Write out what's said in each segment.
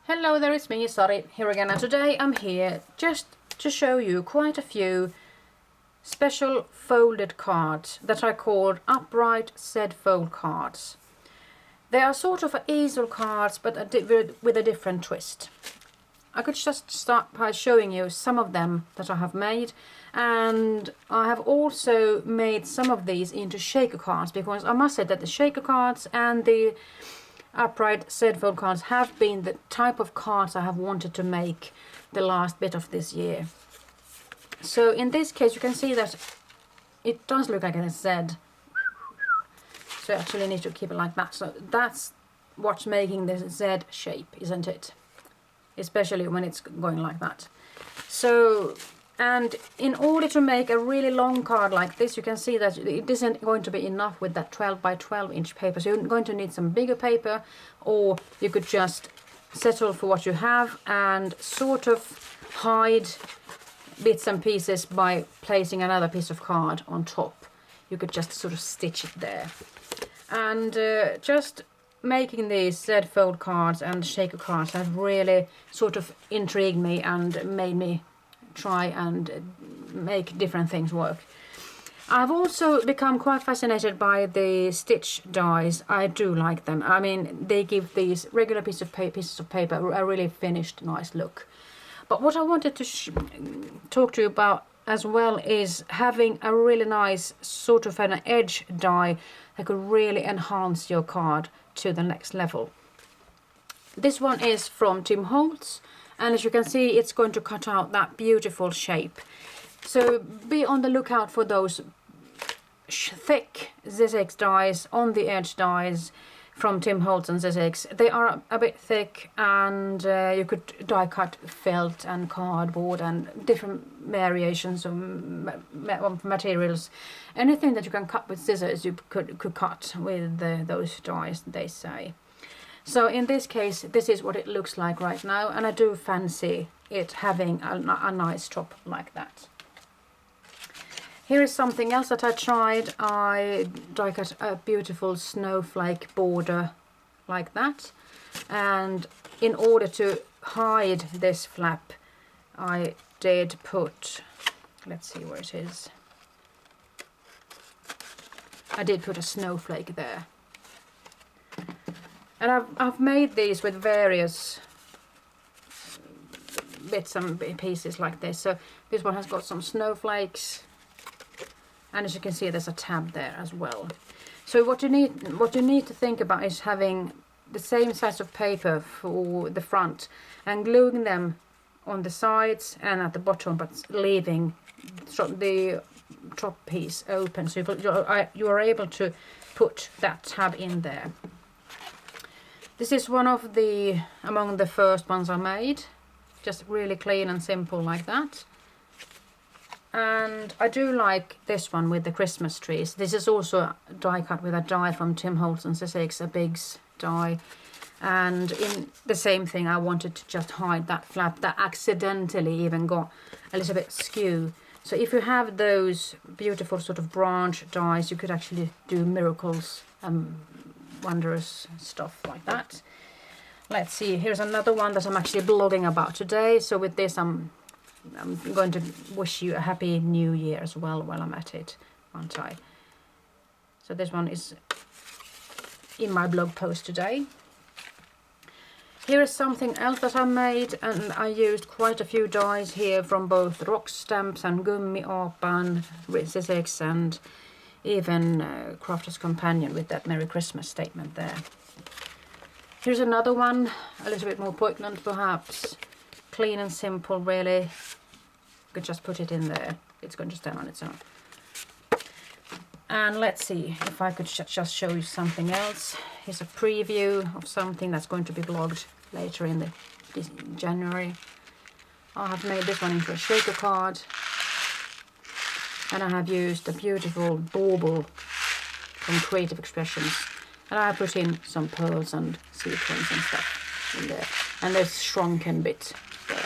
Hello there, it's me, Sari, here again, and today I'm here just to show you quite a few special folded cards that I called upright Z-fold cards. They are sort of easel cards, but with a different twist. I could just start by showing you some of them that I have made, and I have also made some of these into shaker cards, because I must say that the shaker cards and the upright Z-fold cards have been the type of cards I have wanted to make the last bit of this year. So in this case you can see that it does look like a Z. So I actually need to keep it like that. So that's what's making this Z shape, isn't it? Especially when it's going like that. So, and in order to make a really long card like this, you can see that it isn't going to be enough with that 12 by 12 inch paper. So you're going to need some bigger paper, or you could just settle for what you have and sort of hide bits and pieces by placing another piece of card on top. You could just sort of stitch it there. And just making these Z-fold cards and shaker cards have really sort of intrigued me and made me try and make different things work. I've also become quite fascinated by the stitch dies. I do like them. I mean, they give these regular pieces of paper a really finished, nice look. But what I wanted to talk to you about as well is having a really nice sort of an edge die that could really enhance your card to the next level. This one is from HOLTZ, and as you can see, it's going to cut out that beautiful shape. So be on the lookout for those thick SIZZIX dies, on the edge dies from HOLTZ and SIZZIX. They are a bit thick, and you could die cut felt and cardboard and different variations of materials. Anything that you can cut with scissors you could cut with those dies, they say. So in this case, this is what it looks like right now, and I do fancy it having a nice top like that. Here is something else that I tried. I die cut a beautiful snowflake border like that, and in order to hide this flap I did put, let's see where it is, I did put a snowflake there. And I've made these with various bits and pieces like this. So this one has got some snowflakes, and as you can see there's a tab there as well. So what you need to think about is having the same size of paper for the front and gluing them on the sides and at the bottom, but leaving the top piece open, so you are able to put that tab in there. This is one of among the first ones I made, just really clean and simple like that. And I do like this one with the Christmas trees. This is also a die cut with a die from HOLTZ and SIZZIX, a Biggs die. And in the same thing, I wanted to just hide that flap that accidentally even got a little bit skew. So if you have those beautiful sort of branch dies, you could actually do miracles and wondrous stuff like that. Let's see, here's another one that I'm actually blogging about today. So with this I'm going to wish you a happy new year as well while I'm at it, aren't I? So this one is in my blog post today. Here is something else that I made, and I used quite a few dies here from both ROX Stamps and GUMMIAPAN, SIZZIX, and even CRAFTER'S COMPANION with that Merry Christmas statement there. Here's another one, a little bit more poignant perhaps, clean and simple really. You could just put it in there, it's going to stand on its own. And let's see if I could just show you something else. Here's a preview of something that's going to be blogged later in January. I have made this one into a shaker card, and I have used a beautiful bauble from Creative Expressions, and I have put in some pearls and sequins and stuff in there, and there's shrunken bit there.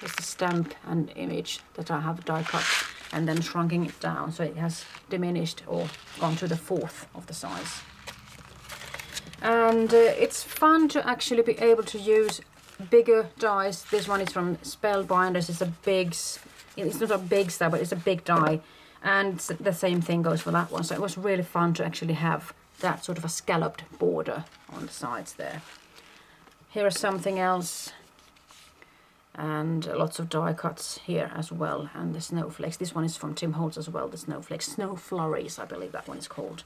There's the stamp and image that I have die cut and then shrunking it down, so it has diminished or gone to the fourth of the size. And it's fun to actually be able to use bigger dies. This one is from SPELLBINDERS. It's not a big stab, but it's a big die. And the same thing goes for that one. So it was really fun to actually have that sort of a scalloped border on the sides there. Here is something else. And lots of die cuts here as well, and the snowflakes. This one is from Tim Holtz as well, the snowflakes, snow flurries, I believe that one is called.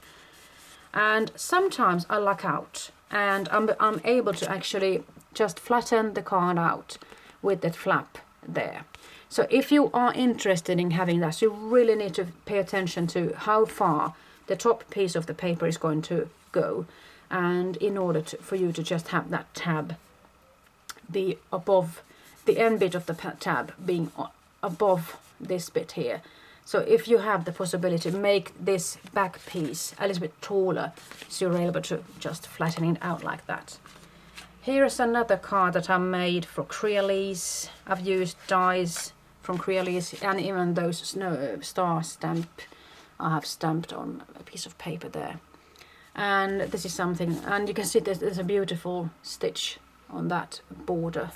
And sometimes I luck out and I'm able to actually just flatten the card out with that flap there. So if you are interested in having that, you really need to pay attention to how far the top piece of the paper is going to go, and in order for you to just have that tab be above the end bit of the tab being above this bit here. So if you have the possibility to make this back piece a little bit taller, so you're able to just flatten it out like that. Here is another card that I made for CREALIES. I've used dies from CREALIES, and even those star stamp I have stamped on a piece of paper there. And this is something, and you can see there's a beautiful stitch on that border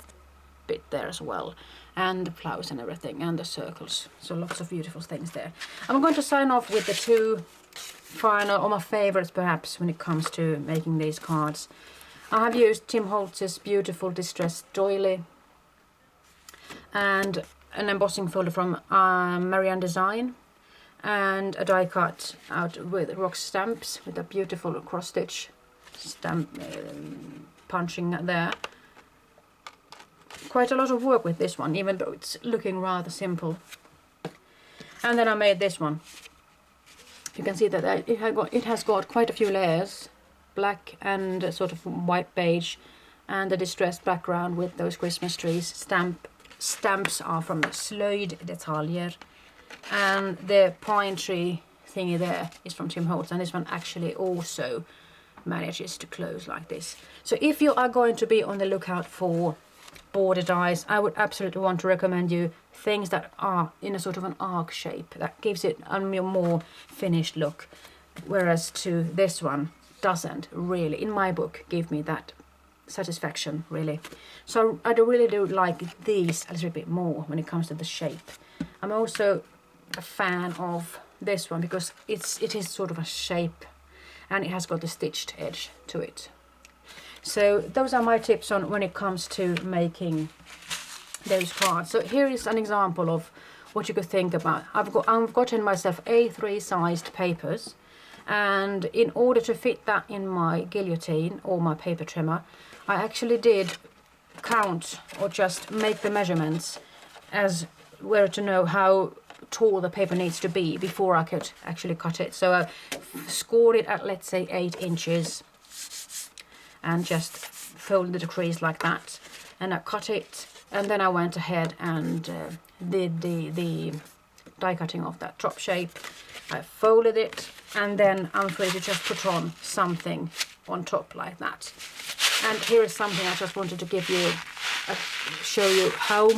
bit there as well, and the flowers and everything, and the circles, so lots of beautiful things there. I'm going to sign off with the two final, or my favorites perhaps, when it comes to making these cards. I have used Tim Holtz's beautiful distressed doily, and an embossing folder from MARIANNE Design, and a die cut out with ROX Stamps with a beautiful cross stitch stamp punching there. Quite a lot of work with this one, even though it's looking rather simple. And then I made this one. You can see that it has got quite a few layers, black and sort of white beige, and the distressed background with those Christmas trees. Stamps are from the SLÖJD-DETALJER, and the pine tree thingy there is from Tim Holtz, and this one actually also manages to close like this. So if you are going to be on the lookout for border dies, I would absolutely want to recommend you things that are in a sort of an arc shape. That gives it a more finished look, whereas to this one doesn't really, in my book, give me that satisfaction really. So I really do like these a little bit more when it comes to the shape. I'm also a fan of this one because it is sort of a shape, and it has got a stitched edge to it. So those are my tips on when it comes to making those cards. So here is an example of what you could think about. I've gotten myself A3 sized papers, and in order to fit that in my guillotine or my paper trimmer, I actually did count or just make the measurements as where to know how tall the paper needs to be before I could actually cut it. So I scored it at, let's say, 8 inches. And just folded the crease like that, and I cut it, and then I went ahead and did the die cutting of that drop shape. I folded it, and then I'm free to just put on something on top like that. And here is something I just wanted to give you, show you how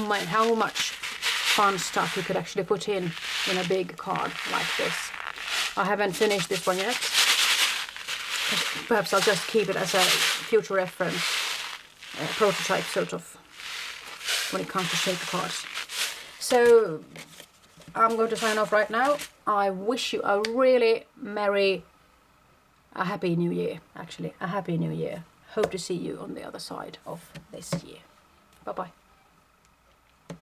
much fun stuff you could actually put in a big card like this. I haven't finished this one yet. Perhaps I'll just keep it as a future reference, prototype sort of, when it comes to shape cards. So I'm going to sign off right now. I wish you a really happy new year, actually, a happy new year. Hope to see you on the other side of this year. Bye bye.